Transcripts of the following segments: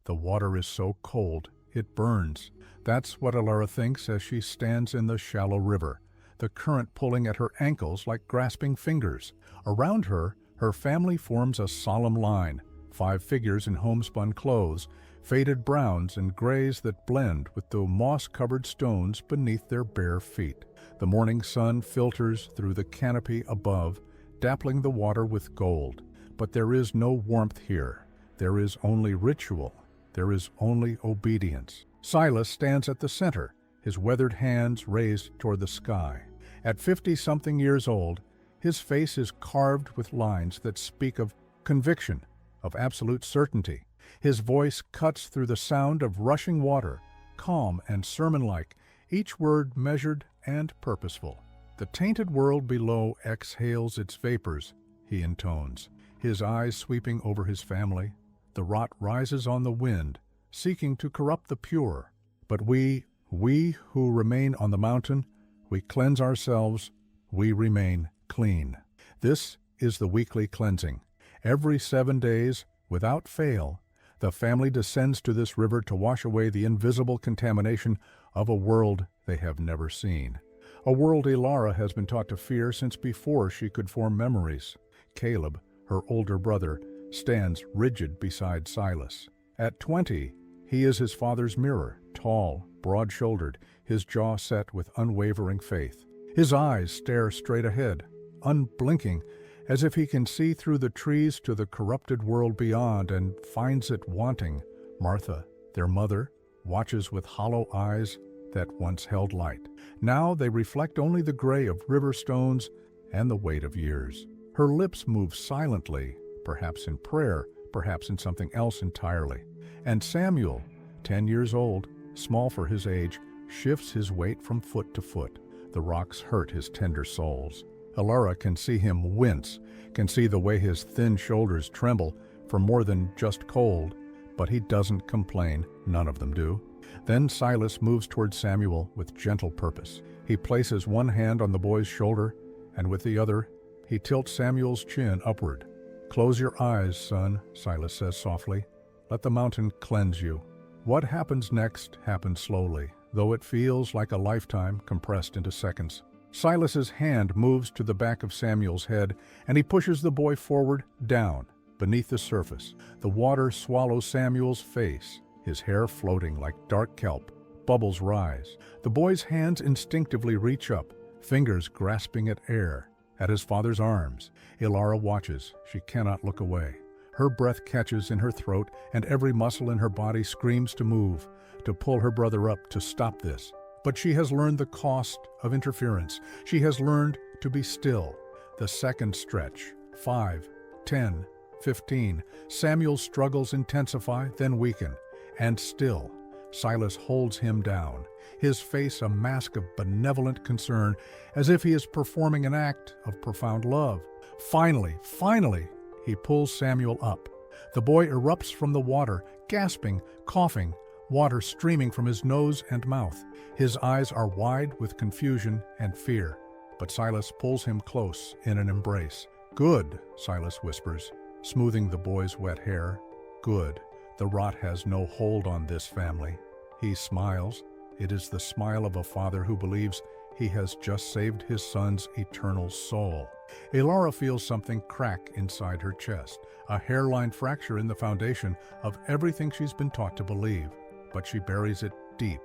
The water is so cold, it burns. That's what Alara thinks as she stands in the shallow river, the current pulling at her ankles like grasping fingers. Around her, her family forms a solemn line, 5 figures in homespun clothes, faded browns and grays that blend with the moss-covered stones beneath their bare feet. The morning sun filters through the canopy above, dappling the water with gold. But there is no warmth here. There is only ritual. There is only obedience. Silas stands at the center, his weathered hands raised toward the sky. At 50-something years old, his face is carved with lines that speak of conviction, of absolute certainty. His voice cuts through the sound of rushing water, calm and sermon-like, each word measured and purposeful. The tainted world below exhales its vapors, he intones, his eyes sweeping over his family. The rot rises on the wind, seeking to corrupt the pure. But we who remain on the mountain, we cleanse ourselves, we remain clean. This is the weekly cleansing. Every 7 days, without fail, the family descends to this river to wash away the invisible contamination of a world they have never seen. A world Alara has been taught to fear since before she could form memories. Caleb, her older brother, stands rigid beside Silas. At 20, he is his father's mirror, tall, broad-shouldered, his jaw set with unwavering faith. His eyes stare straight ahead, unblinking, as if he can see through the trees to the corrupted world beyond and finds it wanting. Martha, their mother, watches with hollow eyes that once held light. Now they reflect only the gray of river stones and the weight of years. Her lips move silently, perhaps in prayer, perhaps in something else entirely. And Samuel, 10 years old, small for his age, shifts his weight from foot to foot. The rocks hurt his tender soles. Alara can see him wince, can see the way his thin shoulders tremble for more than just cold, but he doesn't complain, none of them do. Then Silas moves toward Samuel with gentle purpose. He places one hand on the boy's shoulder, and with the other, he tilts Samuel's chin upward. "Close your eyes, son," Silas says softly. "Let the mountain cleanse you." What happens next happens slowly, though it feels like a lifetime compressed into seconds. Silas's hand moves to the back of Samuel's head, and he pushes the boy forward, down, beneath the surface. The water swallows Samuel's face, his hair floating like dark kelp. Bubbles rise. The boy's hands instinctively reach up, fingers grasping at air, at his father's arms. Alara watches. She cannot look away. Her breath catches in her throat, and every muscle in her body screams to move, to pull her brother up, to stop this. But she has learned the cost of interference. She has learned to be still. The second stretch, 5, 10, 15. Samuel's struggles intensify, then weaken. And still, Silas holds him down, his face a mask of benevolent concern, as if he is performing an act of profound love. Finally, he pulls Samuel up. The boy erupts from the water, gasping, coughing, water streaming from his nose and mouth. His eyes are wide with confusion and fear, but Silas pulls him close in an embrace. "Good," Silas whispers, smoothing the boy's wet hair. "Good. The rot has no hold on this family." He smiles. It is the smile of a father who believes he has just saved his son's eternal soul. Alara feels something crack inside her chest, a hairline fracture in the foundation of everything she's been taught to believe. But she buries it deep,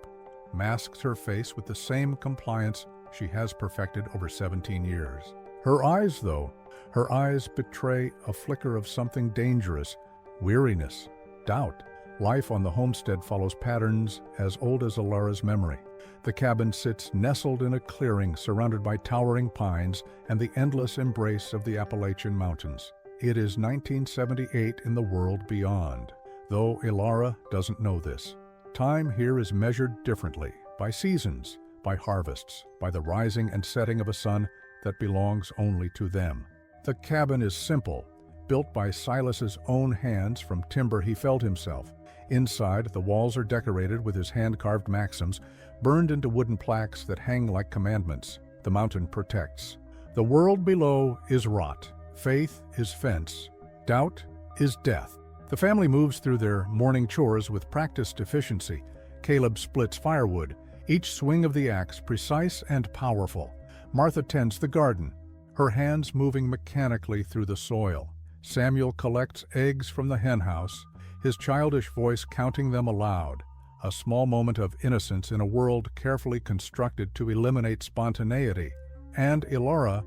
masks her face with the same compliance she has perfected over 17 years. Her eyes, though, her eyes betray a flicker of something dangerous, weariness, doubt. Life on the homestead follows patterns as old as Alara's memory. The cabin sits nestled in a clearing surrounded by towering pines and the endless embrace of the Appalachian Mountains. It is 1978 in the world beyond, though Alara doesn't know this. Time here is measured differently, by seasons, by harvests, by the rising and setting of a sun that belongs only to them. The cabin is simple, built by Silas's own hands from timber he felled himself. Inside, the walls are decorated with his hand-carved maxims, burned into wooden plaques that hang like commandments. The mountain protects. The world below is rot. Faith is fence. Doubt is death. The family moves through their morning chores with practiced efficiency. Caleb splits firewood, each swing of the axe precise and powerful. Martha tends the garden, her hands moving mechanically through the soil. Samuel collects eggs from the henhouse, his childish voice counting them aloud. A small moment of innocence in a world carefully constructed to eliminate spontaneity. And Elora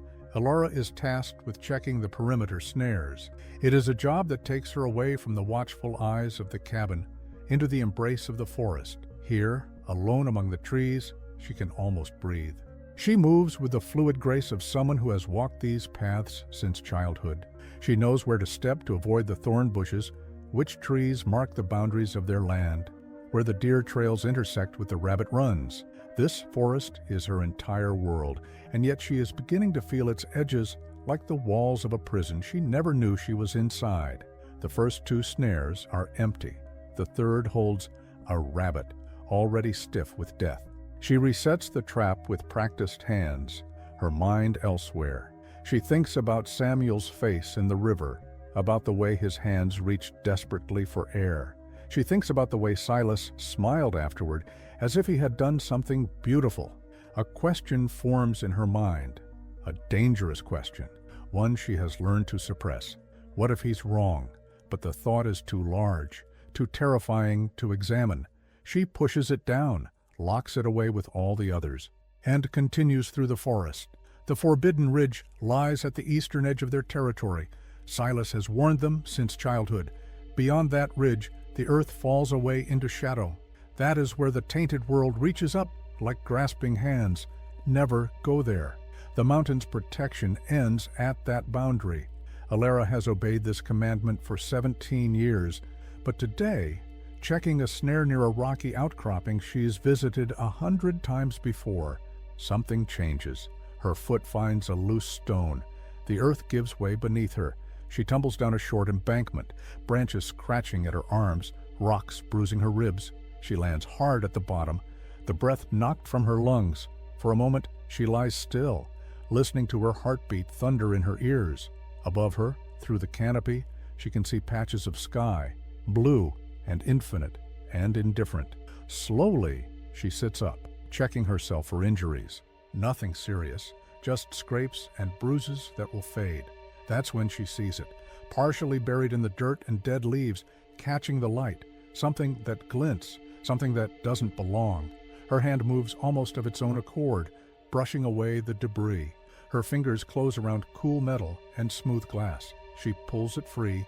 is tasked with checking the perimeter snares. It is a job that takes her away from the watchful eyes of the cabin into the embrace of the forest. Here, alone among the trees, she can almost breathe. She moves with the fluid grace of someone who has walked these paths since childhood. She knows where to step to avoid the thorn bushes, which trees mark the boundaries of their land, where the deer trails intersect with the rabbit runs. This forest is her entire world, and yet she is beginning to feel its edges like the walls of a prison she never knew she was inside. The first 2 snares are empty. The third holds a rabbit, already stiff with death. She resets the trap with practiced hands, her mind elsewhere. She thinks about Samuel's face in the river, about the way his hands reached desperately for air. She thinks about the way Silas smiled afterward, as if he had done something beautiful. A question forms in her mind, a dangerous question, one she has learned to suppress. What if he's wrong? But the thought is too large, too terrifying to examine. She pushes it down, locks it away with all the others, and continues through the forest. The forbidden ridge lies at the eastern edge of their territory. Silas has warned them since childhood. Beyond that ridge, the earth falls away into shadow. That is where the tainted world reaches up like grasping hands. Never go there. The mountain's protection ends at that boundary. Elora has obeyed this commandment for 17 years, but today, checking a snare near a rocky outcropping she's visited 100 times before, something changes. Her foot finds a loose stone. The earth gives way beneath her. She tumbles down a short embankment, branches scratching at her arms, rocks bruising her ribs. She lands hard at the bottom, the breath knocked from her lungs. For a moment, she lies still, listening to her heartbeat thunder in her ears. Above her, through the canopy, she can see patches of sky, blue and infinite and indifferent. Slowly, she sits up, checking herself for injuries. Nothing serious, just scrapes and bruises that will fade. That's when she sees it, partially buried in the dirt and dead leaves, catching the light, something that glints, something that doesn't belong. Her hand moves almost of its own accord, brushing away the debris. Her fingers close around cool metal and smooth glass. She pulls it free,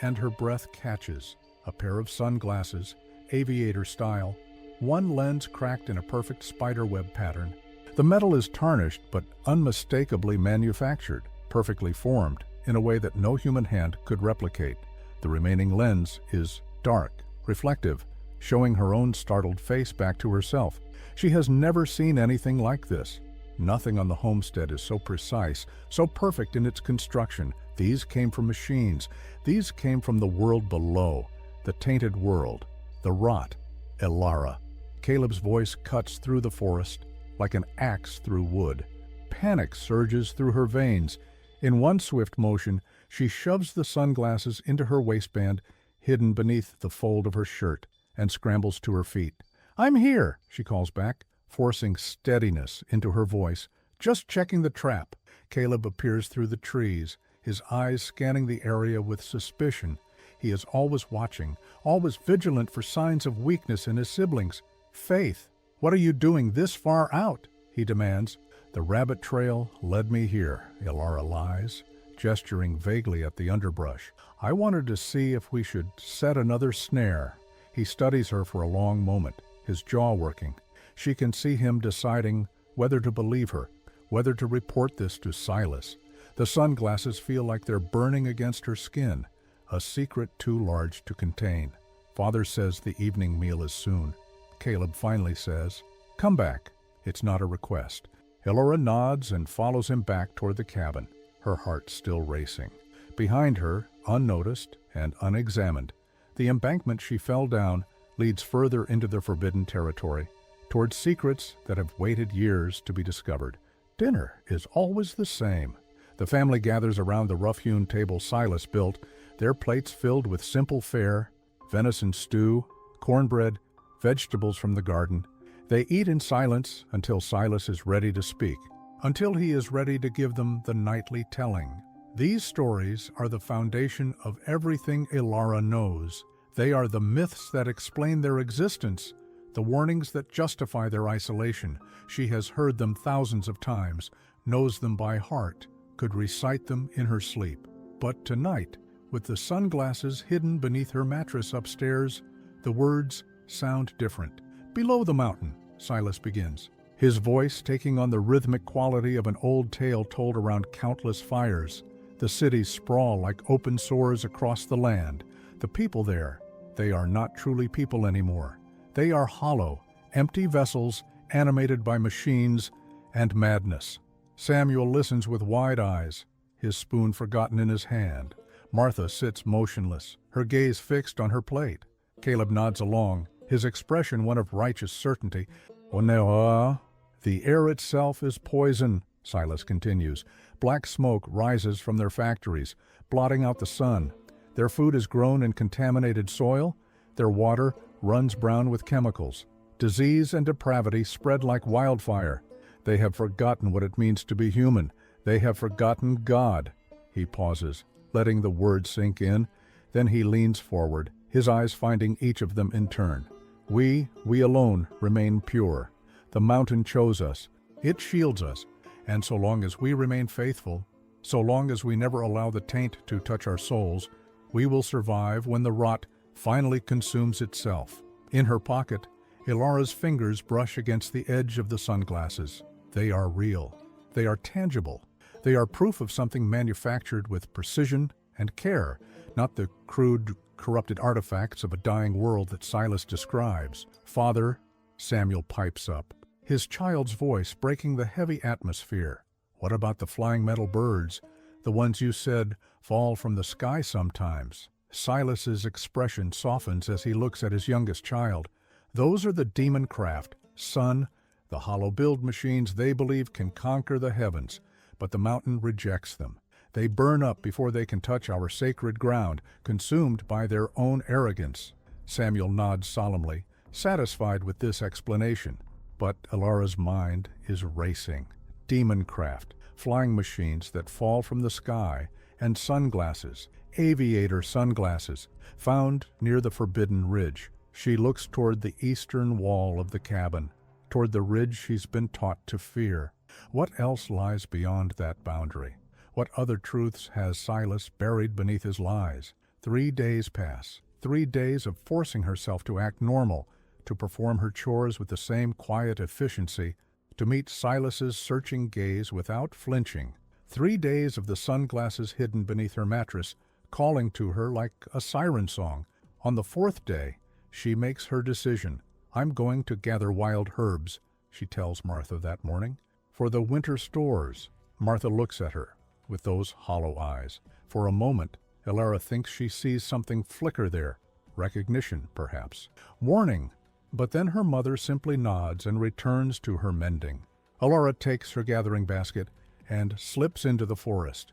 and her breath catches. A pair of sunglasses, aviator style, one lens cracked in a perfect spiderweb pattern. The metal is tarnished but unmistakably manufactured, perfectly formed, in a way that no human hand could replicate. The remaining lens is dark, reflective, showing her own startled face back to herself. She has never seen anything like this. Nothing on the homestead is so precise, so perfect in its construction. These came from machines. These came from the world below, the tainted world, the rot. Elora. Caleb's voice cuts through the forest like an axe through wood. Panic surges through her veins. In one swift motion, she shoves the sunglasses into her waistband, hidden beneath the fold of her shirt, and scrambles to her feet. "I'm here," she calls back, forcing steadiness into her voice. "Just checking the trap." Caleb appears through the trees, his eyes scanning the area with suspicion. He is always watching, always vigilant for signs of weakness in his siblings. "Faith, what are you doing this far out?" he demands. "The rabbit trail led me here," Elora lies, gesturing vaguely at the underbrush. "I wanted to see if we should set another snare." He studies her for a long moment, his jaw working. She can see him deciding whether to believe her, whether to report this to Silas. The sunglasses feel like they're burning against her skin, a secret too large to contain. Father says the evening meal is soon. Caleb finally says, "Come back." It's not a request. Elora nods and follows him back toward the cabin, her heart still racing. Behind her, unnoticed and unexamined, the embankment she fell down leads further into the forbidden territory, towards secrets that have waited years to be discovered. Dinner is always the same. The family gathers around the rough-hewn table Silas built. their plates filled with simple fare, venison stew, cornbread, vegetables from the garden. They eat in silence until Silas is ready to speak, until he is ready to give them the nightly telling. These stories are the foundation of everything Ilara knows. They are the myths that explain their existence, the warnings that justify their isolation. She has heard them thousands of times, knows them by heart, could recite them in her sleep. But tonight, with the sunglasses hidden beneath her mattress upstairs, the words sound different. "Below the mountain," Silas begins, his voice taking on the rhythmic quality of an old tale told around countless fires. The cities sprawl like open sores across the land. The people there, they are not truly people anymore. They are hollow, empty vessels animated by machines and madness. Samuel listens with wide eyes, his spoon forgotten in his hand. Martha sits motionless, her gaze fixed on her plate. Caleb nods along, his expression one of righteous certainty. The air itself is poison, Silas continues. Black smoke rises from their factories, blotting out the sun. Their food is grown in contaminated soil. Their water runs brown with chemicals. Disease and depravity spread like wildfire. They have forgotten what it means to be human. They have forgotten God. He pauses, letting the words sink in. Then he leans forward, his eyes finding each of them in turn. We alone remain pure. The mountain chose us. It shields us. And so long as we remain faithful, so long as we never allow the taint to touch our souls, we will survive when the rot finally consumes itself. In her pocket, Ilara's fingers brush against the edge of the sunglasses. They are real. They are tangible. They are proof of something manufactured with precision and care, not the crude, corrupted artifacts of a dying world that Silas describes. "Father," Samuel pipes up, his child's voice breaking the heavy atmosphere. "What about the flying metal birds, the ones you said fall from the sky sometimes?" Silas's expression softens as he looks at his youngest child. "Those are the demon craft, son, the hollow build machines they believe can conquer the heavens, but the mountain rejects them. They burn up before they can touch our sacred ground, consumed by their own arrogance." Samuel nods solemnly, satisfied with this explanation. But Ilara's mind is racing. Demon craft, flying machines that fall from the sky, and sunglasses, aviator sunglasses, found near the Forbidden Ridge. She looks toward the eastern wall of the cabin, toward the ridge she's been taught to fear. What else lies beyond that boundary? What other truths has Silas buried beneath his lies? 3 days pass, 3 days of forcing herself to act normal, to perform her chores with the same quiet efficiency, to meet Silas's searching gaze without flinching. 3 days of the sunglasses hidden beneath her mattress, calling to her like a siren song. On the 4th day, she makes her decision. "I'm going to gather wild herbs," she tells Martha that morning, "for the winter stores." Martha looks at her with those hollow eyes. For a moment, Ilara thinks she sees something flicker there. Recognition, perhaps. Warning. But then her mother simply nods and returns to her mending. Ilara takes her gathering basket and slips into the forest.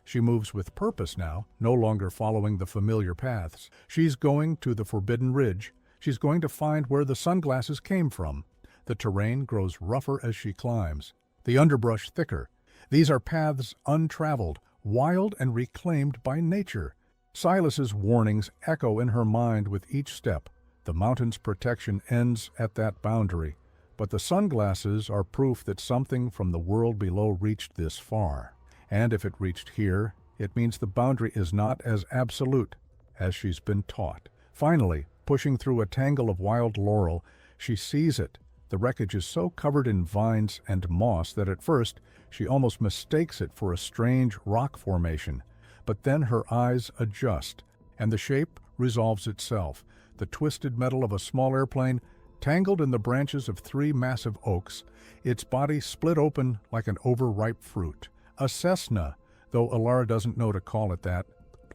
She moves with purpose now, no longer following the familiar paths. She's going to the Forbidden Ridge. She's going to find where the sunglasses came from. The terrain grows rougher as she climbs, the underbrush thicker. These are paths untraveled, wild and reclaimed by nature. Silas's warnings echo in her mind with each step. The mountain's protection ends at that boundary, but the sunglasses are proof that something from the world below reached this far. And if it reached here, it means the boundary is not as absolute as she's been taught. Finally, pushing through a tangle of wild laurel, she sees it. The wreckage is so covered in vines and moss that at first she almost mistakes it for a strange rock formation. But then her eyes adjust, and the shape resolves itself. The twisted metal of a small airplane, tangled in the branches of 3 massive oaks, its body split open like an overripe fruit. A Cessna, though Ilara doesn't know to call it that.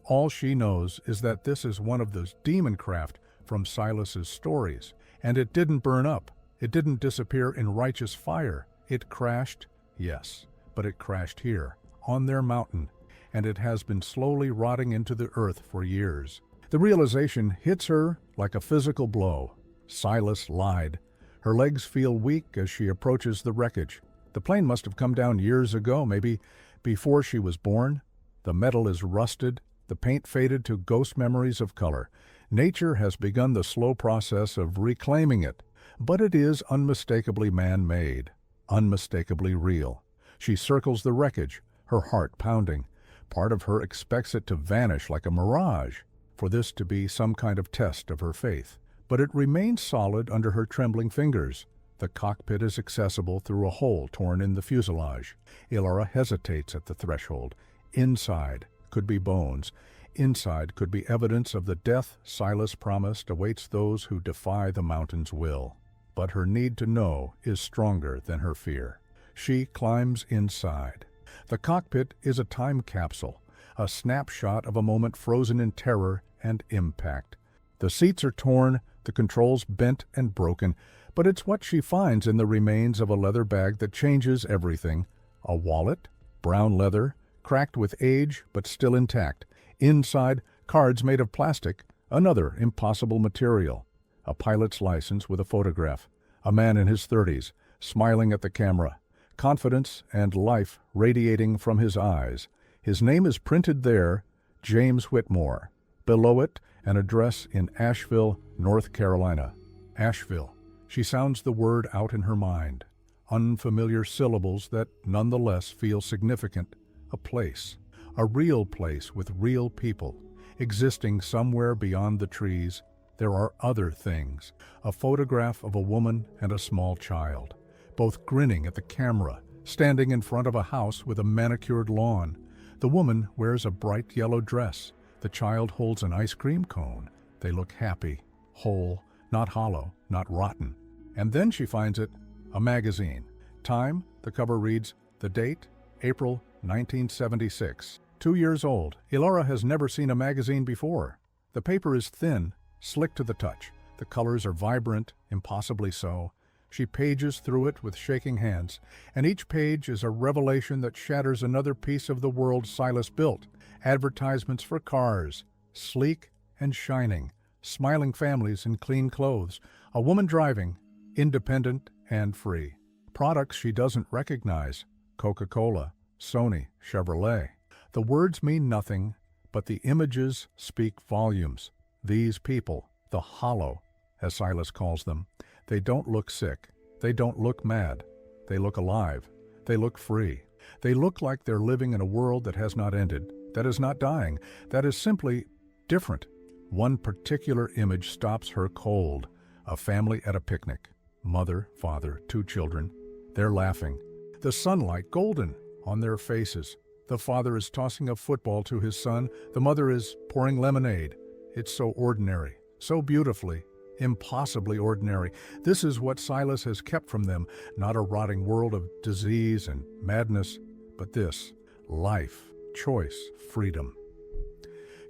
All she knows is that this is one of those demon craft from Silas's stories. And it didn't burn up. It didn't disappear in righteous fire. It crashed, yes, but it crashed here, on their mountain. and it has been slowly rotting into the earth for years. The realization hits her like a physical blow. Silas lied. Her legs feel weak as she approaches the wreckage. The plane must have come down years ago, maybe before she was born. The metal is rusted, the paint faded to ghost memories of color. Nature has begun the slow process of reclaiming it, but it is unmistakably man-made, unmistakably real. She circles the wreckage, her heart pounding. Part of her expects it to vanish like a mirage, for this to be some kind of test of her faith. But it remains solid under her trembling fingers. The cockpit is accessible through a hole torn in the fuselage. Elora hesitates at the threshold. Inside could be bones. Inside could be evidence of the death Silas promised awaits those who defy the mountain's will. But her need to know is stronger than her fear. She climbs inside. The cockpit is a time capsule, a snapshot of a moment frozen in terror and impact. The seats are torn, the controls bent and broken, but it's what she finds in the remains of a leather bag that changes everything. A wallet, brown leather, cracked with age but still intact. Inside, cards made of plastic, another impossible material. A pilot's license with a photograph. A man in his 30s, smiling at the camera. Confidence and life radiating from his eyes. His name is printed there, James Whitmore. Below it, an address in Asheville, North Carolina. Asheville. She sounds the word out in her mind. Unfamiliar syllables that nonetheless feel significant. A place. A real place with real people. Existing somewhere beyond the trees, there are other things. A photograph of a woman and a small child, both grinning at the camera, standing in front of a house with a manicured lawn. The woman wears a bright yellow dress. The child holds an ice cream cone. They look happy, whole, not hollow, not rotten. And then she finds it, a magazine. Time, the cover reads, the date, April 1976. 2 years old. Elora has never seen a magazine before. The paper is thin, slick to the touch. The colors are vibrant, impossibly so. She pages through it with shaking hands, and each page is a revelation that shatters another piece of the world Silas built. Advertisements for cars, sleek and shining, smiling families in clean clothes, a woman driving, independent and free. Products she doesn't recognize, Coca-Cola, Sony, Chevrolet. The words mean nothing, but the images speak volumes. These people, the hollow, as Silas calls them, they don't look sick. They don't look mad. They look alive. They look free. They look like they're living in a world that has not ended, that is not dying, that is simply different. One particular image stops her cold. A family at a picnic. Mother, father, 2 children. They're laughing. The sunlight golden on their faces. The father is tossing a football to his son. The mother is pouring lemonade. It's so ordinary, so beautifully, impossibly ordinary. This is what Silas has kept from them, not a rotting world of disease and madness, but this, life, choice, freedom.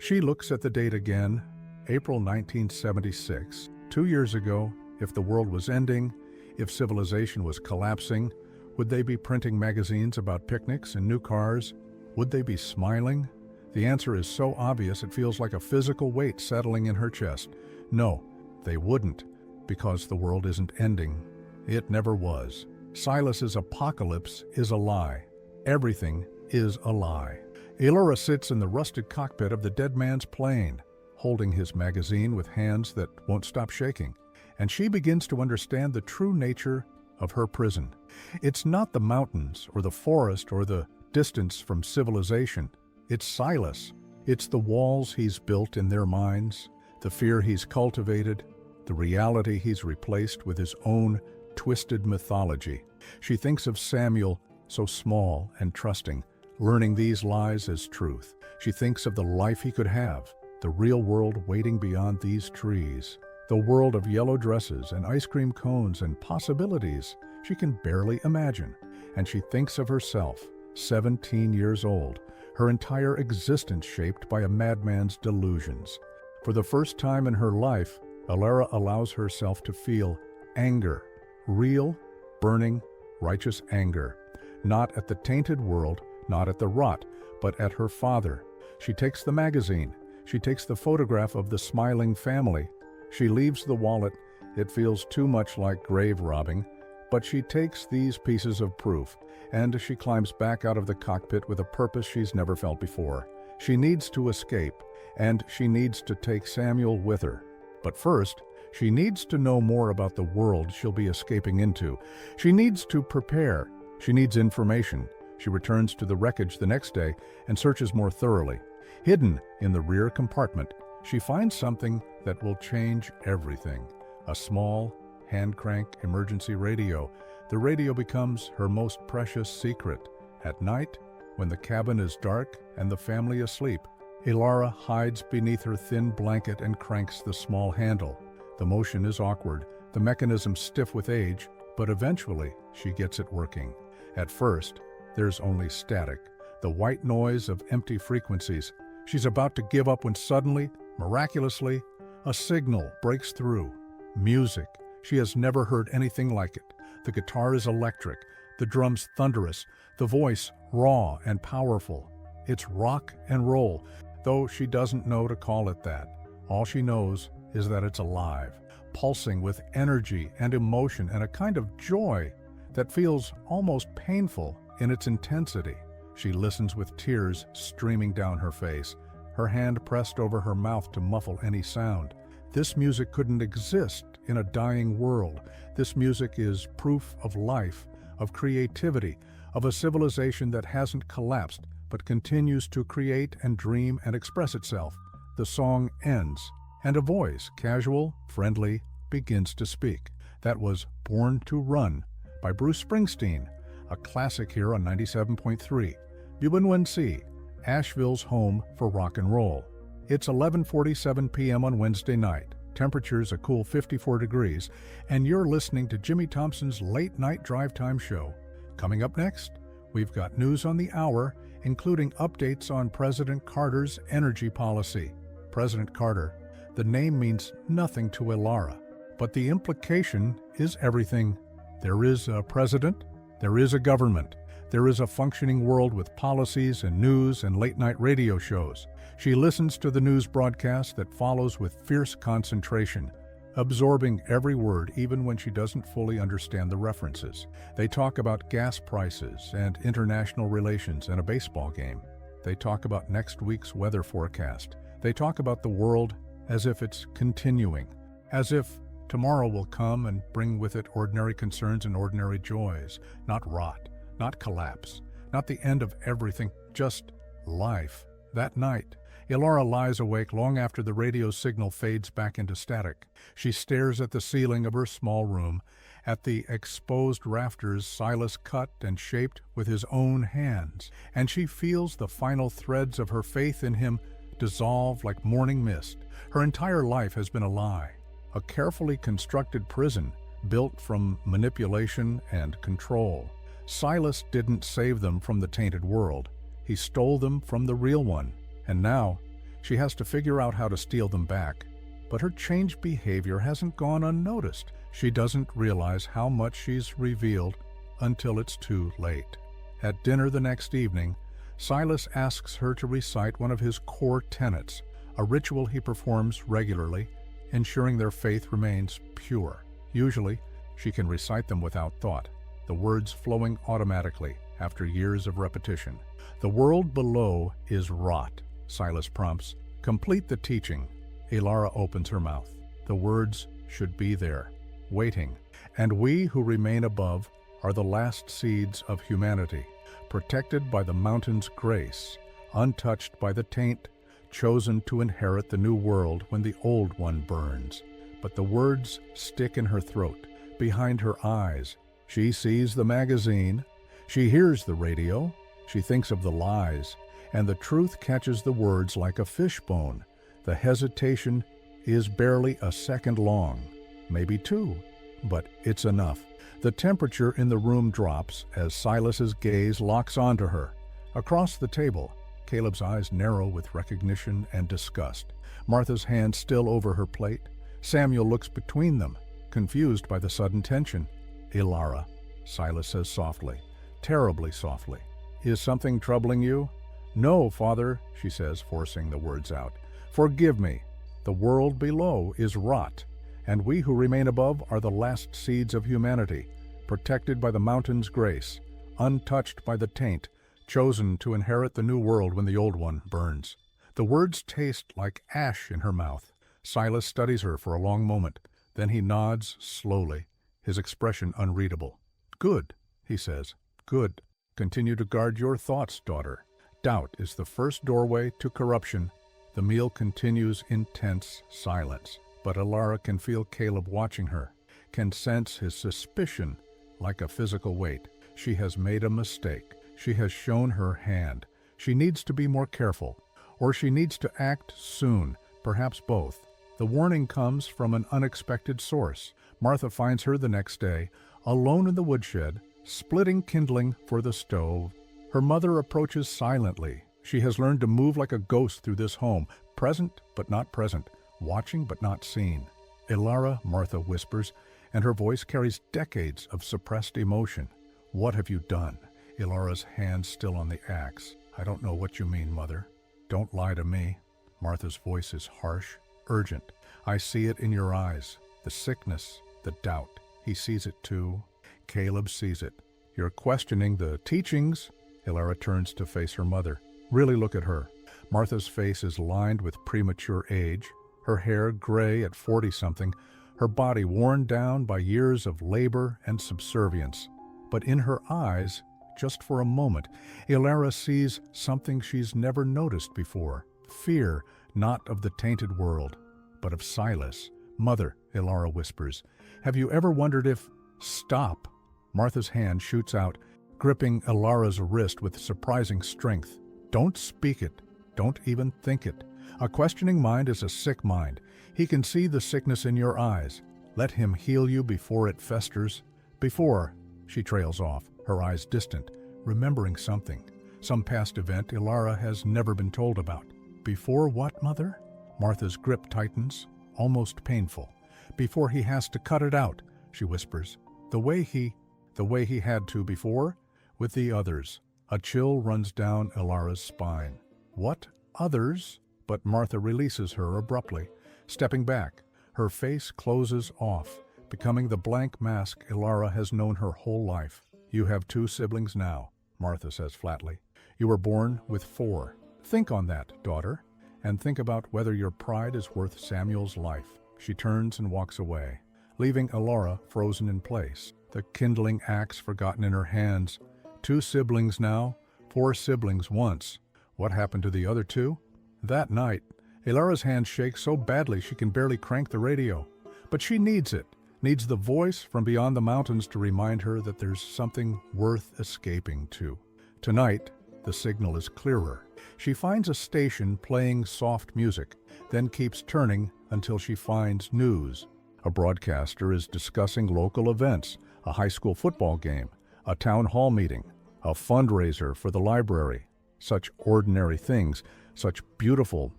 She looks at the date again, April 1976. 2 years ago, if the world was ending, if civilization was collapsing, would they be printing magazines about picnics and new cars? Would they be smiling? The answer is so obvious it feels like a physical weight settling in her chest. No, they wouldn't, because the world isn't ending. It never was. Silas's apocalypse is a lie. Everything is a lie. Elora sits in the rusted cockpit of the dead man's plane, holding his magazine with hands that won't stop shaking, and she begins to understand the true nature of her prison. It's not the mountains or the forest or the distance from civilization. It's Silas. It's the walls he's built in their minds, the fear he's cultivated, the reality he's replaced with his own twisted mythology. She thinks of Samuel, so small and trusting, learning these lies as truth. She thinks of the life he could have, the real world waiting beyond these trees, the world of yellow dresses and ice cream cones and possibilities she can barely imagine. And she thinks of herself, 17 years old, her entire existence shaped by a madman's delusions. For the first time in her life, Elora allows herself to feel anger, real, burning, righteous anger, not at the tainted world, not at the rot, but at her father. She takes the magazine. She takes the photograph of the smiling family. She leaves the wallet. It feels too much like grave robbing, but she takes these pieces of proof, and she climbs back out of the cockpit with a purpose she's never felt before. She needs to escape, and she needs to take Samuel with her. But first, she needs to know more about the world she'll be escaping into. She needs to prepare. She needs information. She returns to the wreckage the next day and searches more thoroughly. Hidden in the rear compartment, she finds something that will change everything. A small, hand-crank emergency radio. The radio becomes her most precious secret. At night, when the cabin is dark and the family asleep, Elara hides beneath her thin blanket and cranks the small handle. The motion is awkward, the mechanism stiff with age, but eventually she gets it working. At first, there's only static, the white noise of empty frequencies. She's about to give up when suddenly, miraculously, a signal breaks through. Music. She has never heard anything like it. The guitar is electric, the drums thunderous, the voice raw and powerful. It's rock and roll, though she doesn't know to call it that. All she knows is that it's alive, pulsing with energy and emotion and a kind of joy that feels almost painful in its intensity. She listens with tears streaming down her face, her hand pressed over her mouth to muffle any sound. This music couldn't exist in a dying world. This music is proof of life, of creativity, of a civilization that hasn't collapsed but continues to create and dream and express itself. The song ends, and a voice, casual, friendly, begins to speak. That was Born to Run by Bruce Springsteen, a classic here on 97.3. UNC, Asheville's home for rock and roll. It's 11:47 p.m. on Wednesday night. Temperature's a cool 54 degrees, and you're listening to Jimmy Thompson's Late Night Drive Time Show. Coming up next, we've got news on the hour, including updates on President Carter's energy policy. President Carter, the name means nothing to Elara, but the implication is everything. There is a president, there is a government, there is a functioning world with policies and news and late-night radio shows. She listens to the news broadcast that follows with fierce concentration, absorbing every word even when she doesn't fully understand the references. They talk about gas prices and international relations and a baseball game. They talk about next week's weather forecast. They talk about the world as if it's continuing, as if tomorrow will come and bring with it ordinary concerns and ordinary joys, not rot, not collapse, not the end of everything, just life. That night, Elara lies awake long after the radio signal fades back into static. She stares at the ceiling of her small room, at the exposed rafters Silas cut and shaped with his own hands, and she feels the final threads of her faith in him dissolve like morning mist. Her entire life has been a lie, a carefully constructed prison built from manipulation and control. Silas didn't save them from the tainted world. He stole them from the real one. And now, she has to figure out how to steal them back. But her changed behavior hasn't gone unnoticed. She doesn't realize how much she's revealed until it's too late. At dinner the next evening, Silas asks her to recite one of his core tenets, a ritual he performs regularly, ensuring their faith remains pure. Usually, she can recite them without thought, the words flowing automatically after years of repetition. The world below is rot, Silas prompts. Complete the teaching. Elara opens her mouth. The words should be there, waiting. And we who remain above are the last seeds of humanity, protected by the mountain's grace, untouched by the taint, chosen to inherit the new world when the old one burns. But the words stick in her throat, behind her eyes. She sees the magazine. She hears the radio. She thinks of the lies, and the truth catches the words like a fishbone. The hesitation is barely a second long, maybe two, but it's enough. The temperature in the room drops as Silas's gaze locks onto her. Across the table, Caleb's eyes narrow with recognition and disgust. Martha's hand still over her plate. Samuel looks between them, confused by the sudden tension. Elara, Silas says softly, terribly softly. Is something troubling you? "No, Father," she says, forcing the words out. "Forgive me. The world below is rot, and we who remain above are the last seeds of humanity, protected by the mountain's grace, untouched by the taint, chosen to inherit the new world when the old one burns." The words taste like ash in her mouth. Silas studies her for a long moment. Then he nods slowly, his expression unreadable. "Good," he says. "Good. Continue to guard your thoughts, daughter. Doubt is the first doorway to corruption." The meal continues in tense silence, but Alara can feel Caleb watching her, can sense his suspicion like a physical weight. She has made a mistake. She has shown her hand. She needs to be more careful, or she needs to act soon, perhaps both. The warning comes from an unexpected source. Martha finds her the next day, alone in the woodshed, splitting kindling for the stove. Her mother approaches silently. She has learned to move like a ghost through this home, present but not present, watching but not seen. "Ilara," Martha whispers, and her voice carries decades of suppressed emotion. "What have you done?" Ilara's hand still on the axe. "I don't know what you mean, Mother. Don't lie to me." Martha's voice is harsh, urgent. "I see it in your eyes. The sickness, the doubt." He sees it too. Caleb sees it. "You're questioning the teachings." Ilara turns to face her mother. Really look at her. Martha's face is lined with premature age, her hair gray at 40-something, her body worn down by years of labor and subservience. But in her eyes, just for a moment, Ilara sees something she's never noticed before. Fear, not of the tainted world, but of Silas. "Mother," Ilara whispers, "have you ever wondered if—" "Stop!" Martha's hand shoots out, gripping Ilara's wrist with surprising strength. "Don't speak it. Don't even think it. A questioning mind is a sick mind. He can see the sickness in your eyes. Let him heal you before it festers. Before—" She trails off, her eyes distant, remembering something. Some past event Ilara has never been told about. "Before what, Mother?" Martha's grip tightens, almost painful. "Before he has to cut it out," she whispers. The way he had to before, with the others." A chill runs down Ilara's spine. "What others?" But Martha releases her abruptly, stepping back. Her face closes off, becoming the blank mask Ilara has known her whole life. "You have 2 siblings now," Martha says flatly. "You were born with 4. Think on that, daughter, and think about whether your pride is worth Samuel's life." She turns and walks away, leaving Ilara frozen in place, the kindling axe forgotten in her hands. 2 siblings now, 4 siblings once. What happened to the other 2? That night, Ilara's hand shakes so badly she can barely crank the radio. But she needs it, needs the voice from beyond the mountains to remind her that there's something worth escaping to. Tonight, the signal is clearer. She finds a station playing soft music, then keeps turning until she finds news. A broadcaster is discussing local events, a high school football game, a town hall meeting, a fundraiser for the library. Such ordinary things, such beautiful,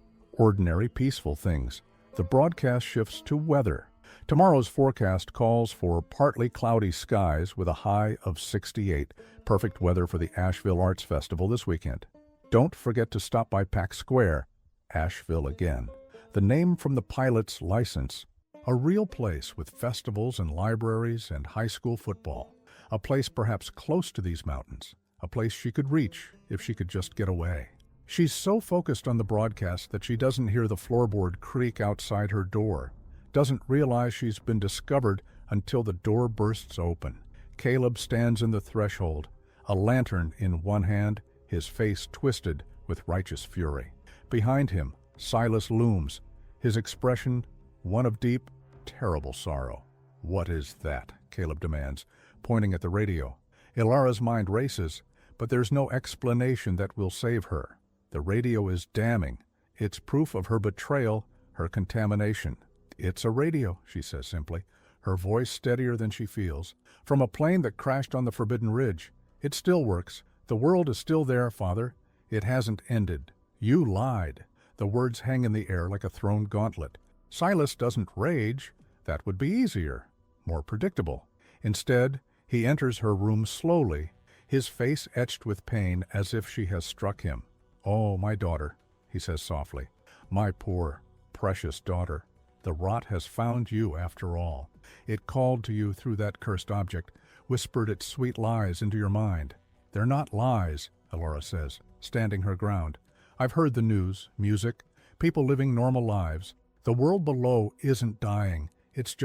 ordinary, peaceful things. The broadcast shifts to weather. Tomorrow's forecast calls for partly cloudy skies with a high of 68. Perfect weather for the Asheville Arts Festival this weekend. Don't forget to stop by Pack Square, Asheville again. The name from the pilot's license. A real place with festivals and libraries and high school football. A place perhaps close to these mountains. A place she could reach if she could just get away. She's so focused on the broadcast that she doesn't hear the floorboard creak outside her door. Doesn't realize she's been discovered until the door bursts open. Caleb stands in the threshold, a lantern in one hand, his face twisted with righteous fury. Behind him, Silas looms, his expression one of deep, terrible sorrow. "What is that?" Caleb demands, pointing at the radio. Ilara's mind races, but there's no explanation that will save her. The radio is damning. It's proof of her betrayal, her contamination. "It's a radio," she says simply, her voice steadier than she feels. "From a plane that crashed on the Forbidden Ridge. It still works. The world is still there, Father. It hasn't ended. You lied." The words hang in the air like a thrown gauntlet. Silas doesn't rage. That would be easier, more predictable. Instead, he enters her room slowly, his face etched with pain as if she has struck him. "Oh, my daughter," he says softly. "My poor, precious daughter. The rot has found you after all. It called to you through that cursed object, whispered its sweet lies into your mind." "They're not lies," Elora says, standing her ground. "I've heard the news, music, people living normal lives. The world below isn't dying. It's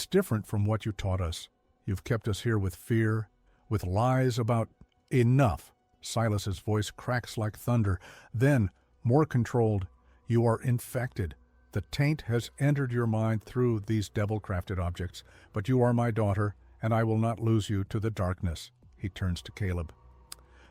different from what you taught us. You've kept us here with fear, with lies about—" "Enough!" Silas's voice cracks like thunder. Then, more controlled, "You are infected. The taint has entered your mind through these devil-crafted objects, but you are my daughter, and I will not lose you to the darkness." He turns to Caleb.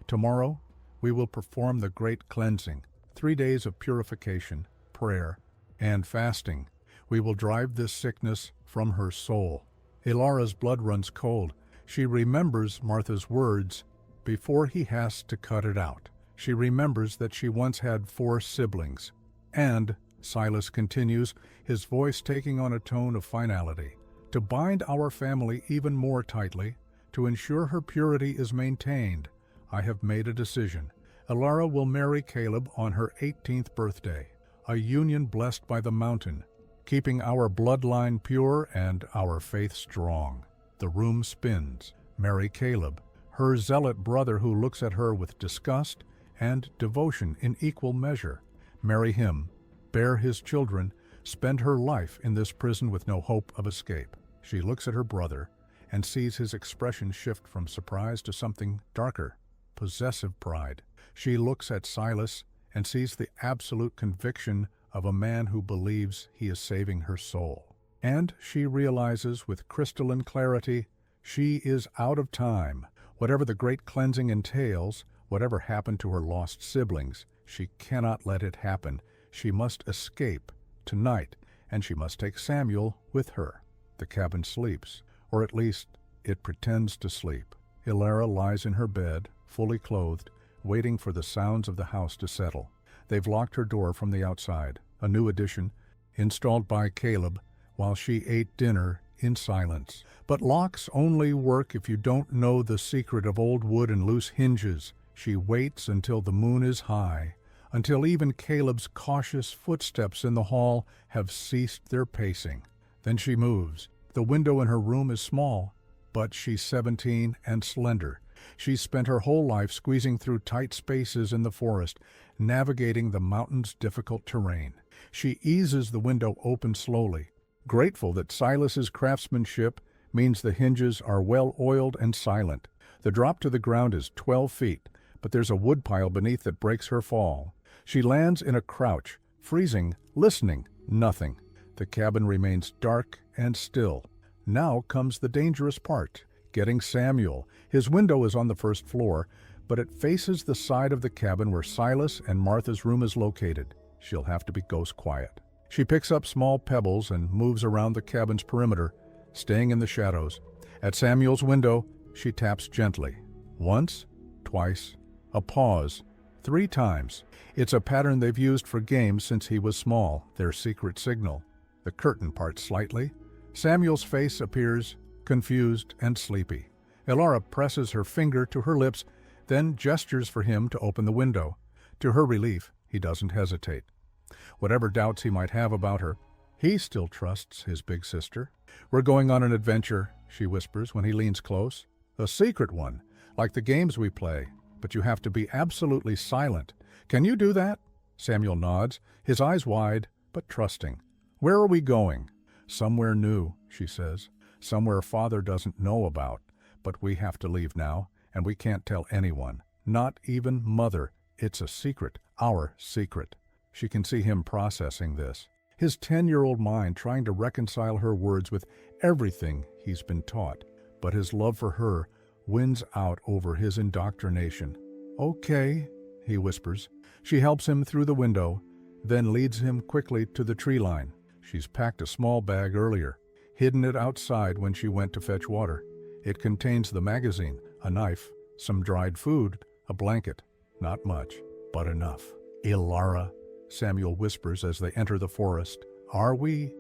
"Tomorrow, we will perform the great cleansing, 3 days of purification, prayer, and fasting. We will drive this sickness from her soul." Elora's blood runs cold. She remembers Martha's words before he has to cut it out. She remembers that she once had 4 siblings. "And," Silas continues, his voice taking on a tone of finality, "to bind our family even more tightly, to ensure her purity is maintained, I have made a decision. Elora will marry Caleb on her 18th birthday, a union blessed by the mountain, keeping our bloodline pure and our faith strong." The room spins. Marry Caleb, her zealot brother who looks at her with disgust and devotion in equal measure. Marry him, bear his children, spend her life in this prison with no hope of escape. She looks at her brother and sees his expression shift from surprise to something darker, possessive pride. She looks at Silas and sees the absolute conviction of a man who believes he is saving her soul. And she realizes with crystalline clarity she is out of time. Whatever the great cleansing entails, whatever happened to her lost siblings, she cannot let it happen. She must escape tonight, and she must take Samuel with her. The cabin sleeps, or at least it pretends to sleep. Elora lies in her bed, fully clothed, waiting for the sounds of the house to settle. They've locked her door from the outside, a new addition, installed by Caleb, while she ate dinner in silence. But locks only work if you don't know the secret of old wood and loose hinges. She waits until the moon is high, until even Caleb's cautious footsteps in the hall have ceased their pacing. Then she moves. The window in her room is small, but she's 17 and slender. She's spent her whole life squeezing through tight spaces in the forest, navigating the mountain's difficult terrain. She eases the window open slowly, grateful that Silas's craftsmanship means the hinges are well oiled and silent. The drop to the ground is 12 feet, but there's a woodpile beneath that breaks her fall. She lands in a crouch, freezing, listening, nothing. The cabin remains dark and still. Now comes the dangerous part, getting Samuel. His window is on the first floor, but it faces the side of the cabin where Silas and Martha's room is located. She'll have to be ghost quiet. She picks up small pebbles and moves around the cabin's perimeter, staying in the shadows. At Samuel's window, she taps gently. Once, twice, a pause, 3 times. It's a pattern they've used for games since he was small, their secret signal. The curtain parts slightly. Samuel's face appears confused and sleepy. Elora presses her finger to her lips, then gestures for him to open the window. To her relief, he doesn't hesitate. Whatever doubts he might have about her, he still trusts his big sister. "We're going on an adventure," she whispers when he leans close. "A secret one, like the games we play, but you have to be absolutely silent. Can you do that?" Samuel nods, his eyes wide, but trusting. "Where are we going?" "Somewhere new," she says. "Somewhere Father doesn't know about. But we have to leave now, and we can't tell anyone. Not even Mother. It's a secret, our secret." She can see him processing this, his 10-year-old mind trying to reconcile her words with everything he's been taught. But his love for her wins out over his indoctrination. "Okay," he whispers. She helps him through the window, then leads him quickly to the tree line. She's packed a small bag earlier, hidden it outside when she went to fetch water. It contains the magazine, a knife, some dried food, a blanket. Not much, but enough. "Elora," Samuel whispers as they enter the forest. Are we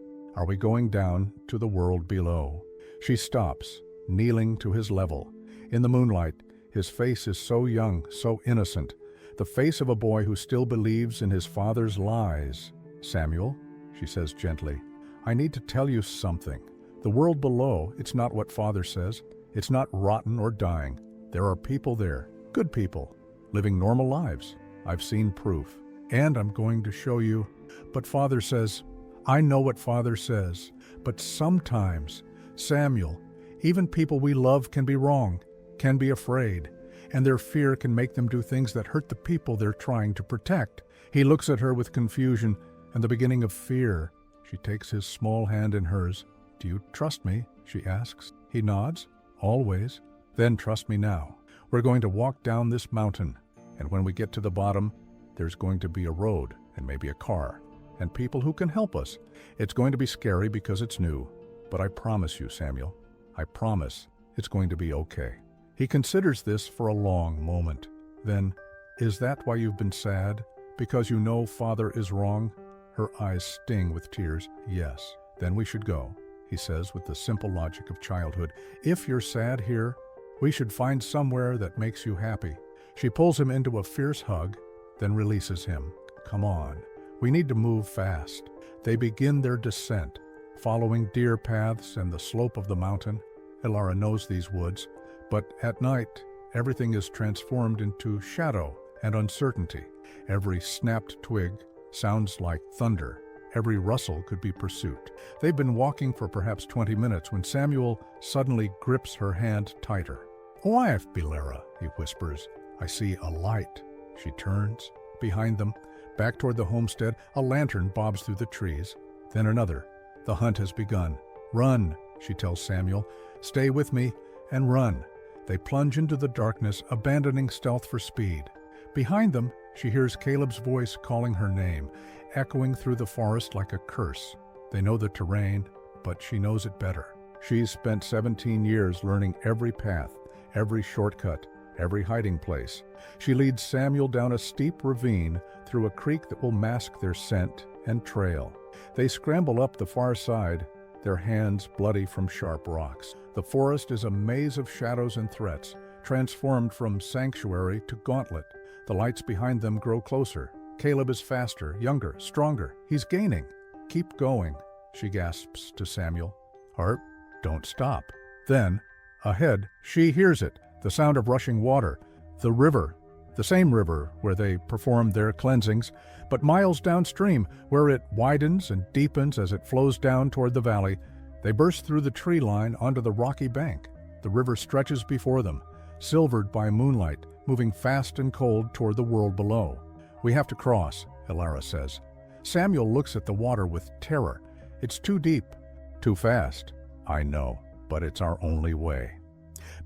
going down to the world below?" She stops, kneeling to his level. In the moonlight, his face is so young, so innocent. the face of a boy who still believes in his father's lies. "Samuel," she says gently, "I need to tell you something. The world below, it's not what Father says. It's not rotten or dying. There are people there, good people, living normal lives. I've seen proof. And I'm going to show you." "But Father says..." "I know what Father says. But sometimes, Samuel, even people we love can be wrong, can be afraid, and their fear can make them do things that hurt the people they're trying to protect." He looks at her with confusion and the beginning of fear. She takes his small hand in hers. "Do you trust me?" she asks. He nods. "Always." "Then trust me now. We're going to walk down this mountain, and when we get to the bottom, there's going to be a road and maybe a car, and people who can help us. It's going to be scary because it's new, but I promise you, Samuel, I promise it's going to be okay." He considers this for a long moment. Then, "Is that why you've been sad? Because you know Father is wrong?" Her eyes sting with tears. "Yes." "Then we should go," he says with the simple logic of childhood. "If you're sad here, we should find somewhere that makes you happy." She pulls him into a fierce hug, then releases him. "Come on. We need to move fast." They begin their descent, following deer paths and the slope of the mountain. Ilara knows these woods, but at night, everything is transformed into shadow and uncertainty. Every snapped twig sounds like thunder. Every rustle could be pursuit. They've been walking for perhaps 20 minutes when Samuel suddenly grips her hand tighter. "Wife, Bilara," he whispers. "I see a light." She turns. Behind them, back toward the homestead, a lantern bobs through the trees. Then another. The hunt has begun. "Run," she tells Samuel. "Stay with me and run." They plunge into the darkness, abandoning stealth for speed. Behind them, she hears Caleb's voice calling her name, echoing through the forest like a curse. They know the terrain, but she knows it better. She's spent 17 years learning every path, every shortcut, every hiding place. She leads Samuel down a steep ravine through a creek that will mask their scent and trail. They scramble up the far side, their hands bloody from sharp rocks. The forest is a maze of shadows and threats, transformed from sanctuary to gauntlet. The lights behind them grow closer. Caleb is faster, younger, stronger. He's gaining. "Keep going," she gasps to Samuel. "Or don't stop." Then, ahead, she hears it, the sound of rushing water. The river, the same river where they performed their cleansings, but miles downstream, where it widens and deepens as it flows down toward the valley. They burst through the tree line onto the rocky bank. The river stretches before them, silvered by moonlight, moving fast and cold toward the world below. "We have to cross," Ilara says. Samuel looks at the water with terror. "It's too deep." "Too fast." "I know, but it's our only way."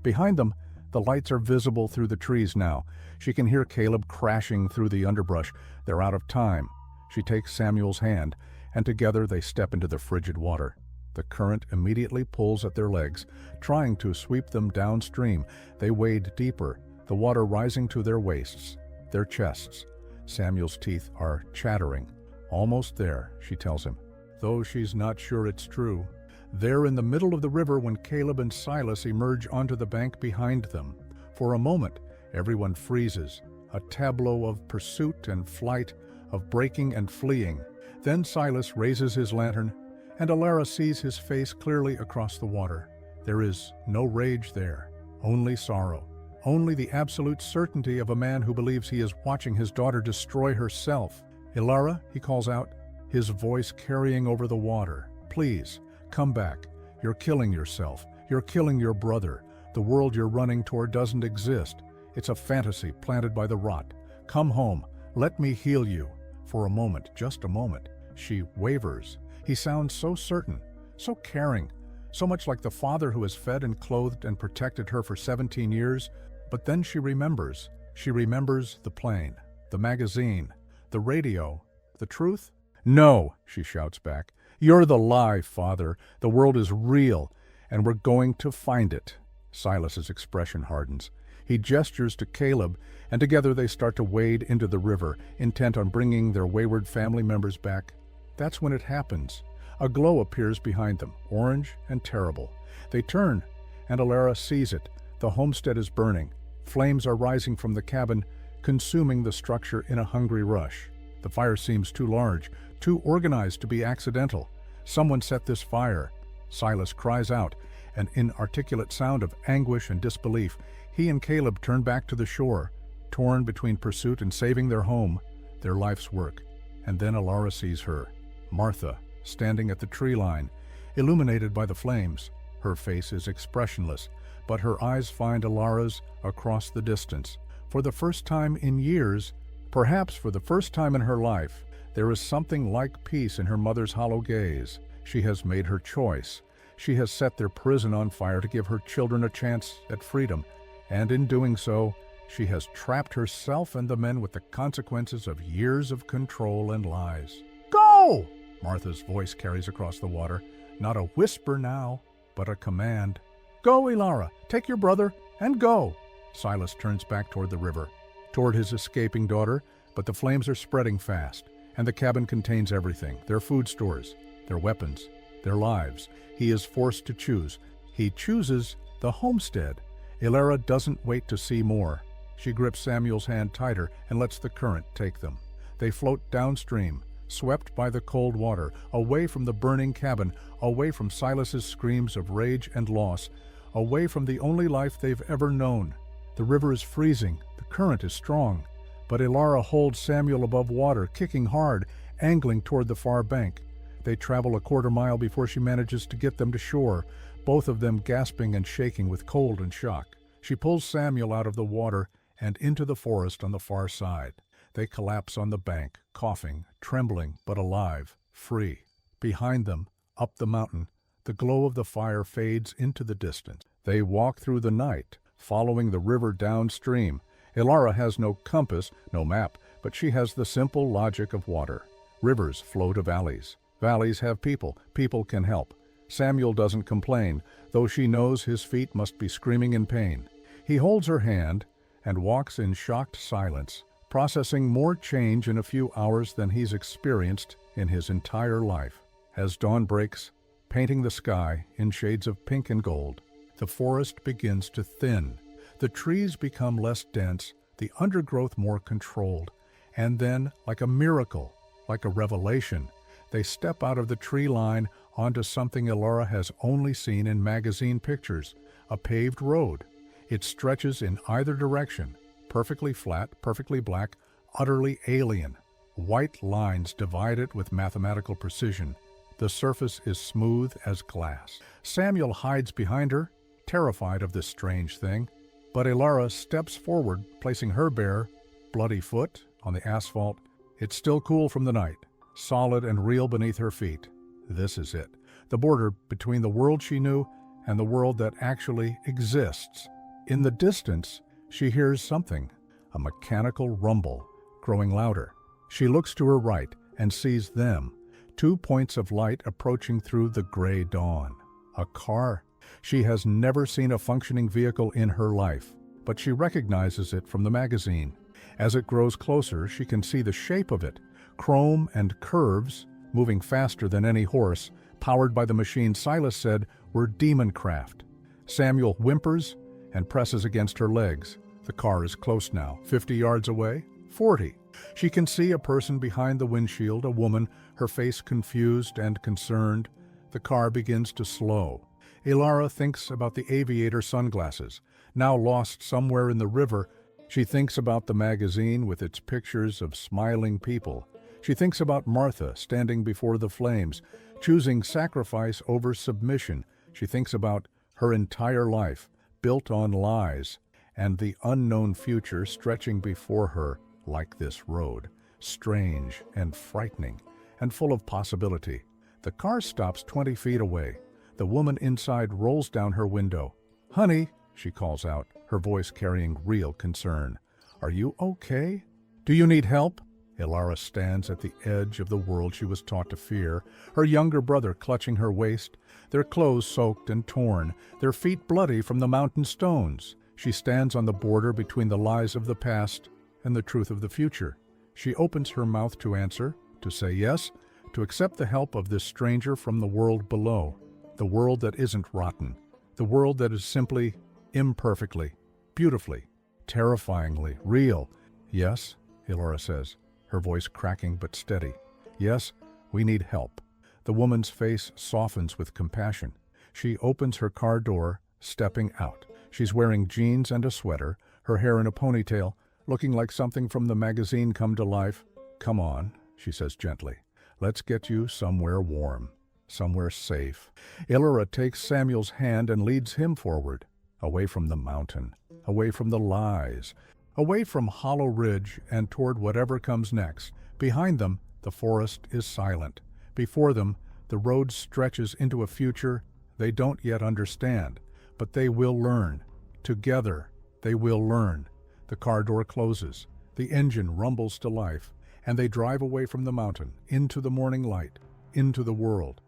Behind them, the lights are visible through the trees now. She can hear Caleb crashing through the underbrush. They're out of time. She takes Samuel's hand, and together they step into the frigid water. The current immediately pulls at their legs, trying to sweep them downstream. They wade deeper, the water rising to their waists, their chests. Samuel's teeth are chattering. "Almost there," she tells him, though she's not sure it's true. They're in the middle of the river when Caleb and Silas emerge onto the bank behind them. For a moment, everyone freezes, a tableau of pursuit and flight, of breaking and fleeing. Then Silas raises his lantern, and Ilara sees his face clearly across the water. There is no rage there, only sorrow, only the absolute certainty of a man who believes he is watching his daughter destroy herself. "Ilara," he calls out, his voice carrying over the water. "Please, come back. You're killing yourself. You're killing your brother. The world you're running toward doesn't exist. It's a fantasy planted by the rot. Come home. Let me heal you." For a moment, just a moment, she wavers. He sounds so certain, so caring, so much like the father who has fed and clothed and protected her for 17 years. But then she remembers. She remembers the plane, the magazine, the radio, the truth. "No," she shouts back. "You're the lie, Father. The world is real, and we're going to find it." Silas's expression hardens. He gestures to Caleb, and together they start to wade into the river, intent on bringing their wayward family members back. That's when it happens. A glow appears behind them, orange and terrible. They turn, and Ilara sees it. The homestead is burning. Flames are rising from the cabin. consuming the structure in a hungry rush. The fire seems too large, too organized to be accidental. Someone set this fire. Silas cries out, an inarticulate sound of anguish and disbelief. He and Caleb turn back to the shore, torn between pursuit and saving their home, their life's work. And then Alara sees her, Martha, standing at the tree line, illuminated by the flames. Her face is expressionless, but her eyes find Alara's across the distance. For the first time in years, perhaps for the first time in her life, there is something like peace in her mother's hollow gaze. She has made her choice. She has set their prison on fire to give her children a chance at freedom, and in doing so, she has trapped herself and the men with the consequences of years of control and lies. "Go!" Martha's voice carries across the water, not a whisper now, but a command. "Go, Alara, take your brother, and go!" Silas turns back toward the river, toward his escaping daughter, but the flames are spreading fast, and the cabin contains everything, their food stores, their weapons, their lives. He is forced to choose. He chooses the homestead. Alara doesn't wait to see more. She grips Samuel's hand tighter and lets the current take them. They float downstream, swept by the cold water, away from the burning cabin, away from Silas's screams of rage and loss, away from the only life they've ever known. The river is freezing, the current is strong, but Alara holds Samuel above water, kicking hard, angling toward the far bank. They travel a quarter mile before she manages to get them to shore, both of them gasping and shaking with cold and shock. She pulls Samuel out of the water and into the forest on the far side. They collapse on the bank, coughing, trembling, but alive, free. Behind them, up the mountain, the glow of the fire fades into the distance. They walk through the night, following the river downstream. Alara has no compass, no map, but she has the simple logic of water. Rivers flow to valleys. Valleys have people. People can help. Samuel doesn't complain, though she knows his feet must be screaming in pain. He holds her hand and walks in shocked silence, processing more change in a few hours than he's experienced in his entire life. As dawn breaks, painting the sky in shades of pink and gold, the forest begins to thin. The trees become less dense, the undergrowth more controlled, and then, like a miracle, like a revelation, they step out of the tree line onto something Alara has only seen in magazine pictures, a paved road. It stretches in either direction, perfectly flat, perfectly black, utterly alien. White lines divide it with mathematical precision. The surface is smooth as glass. Samuel hides behind her, terrified of this strange thing, but Alara steps forward, placing her bare, bloody foot on the asphalt. It's still cool from the night, solid and real beneath her feet. This is it, the border between the world she knew and the world that actually exists. In the distance, she hears something, a mechanical rumble, growing louder. She looks to her right and sees them, 2 points of light approaching through the gray dawn. A car. She has never seen a functioning vehicle in her life, but she recognizes it from the magazine. As it grows closer, she can see the shape of it, chrome and curves, moving faster than any horse, powered by the machine Silas said were demon craft. Samuel whimpers and presses against her legs. The car is close now, 50 yards away, 40. She can see a person behind the windshield, a woman, her face confused and concerned. The car begins to slow. Alara thinks about the aviator sunglasses, now lost somewhere in the river. She thinks about the magazine with its pictures of smiling people. She thinks about Martha standing before the flames, choosing sacrifice over submission. She thinks about her entire life, built on lies, and the unknown future stretching before her like this road, strange and frightening and full of possibility. The car stops 20 feet away. The woman inside rolls down her window. "Honey," she calls out, her voice carrying real concern. "Are you okay? Do you need help?" Alara stands at the edge of the world she was taught to fear, her younger brother clutching her waist, their clothes soaked and torn, their feet bloody from the mountain stones. She stands on the border between the lies of the past and the truth of the future. She opens her mouth to answer, to say yes, to accept the help of this stranger from the world below, the world that isn't rotten, the world that is simply, imperfectly, beautifully, terrifyingly real. Yes, Elora says, her voice cracking but steady. Yes, we need help. The woman's face softens with compassion. She opens her car door, stepping out. She's wearing jeans and a sweater, her hair in a ponytail, looking like something from the magazine come to life. Come on, she says gently. Let's get you somewhere warm, somewhere safe. Elora takes Samuel's hand and leads him forward, away from the mountain, away from the lies, away from Hollow Ridge and toward whatever comes next. Behind them, the forest is silent. Before them, the road stretches into a future they don't yet understand, but they will learn. Together, they will learn. The car door closes, the engine rumbles to life, and they drive away from the mountain, into the morning light, into the world.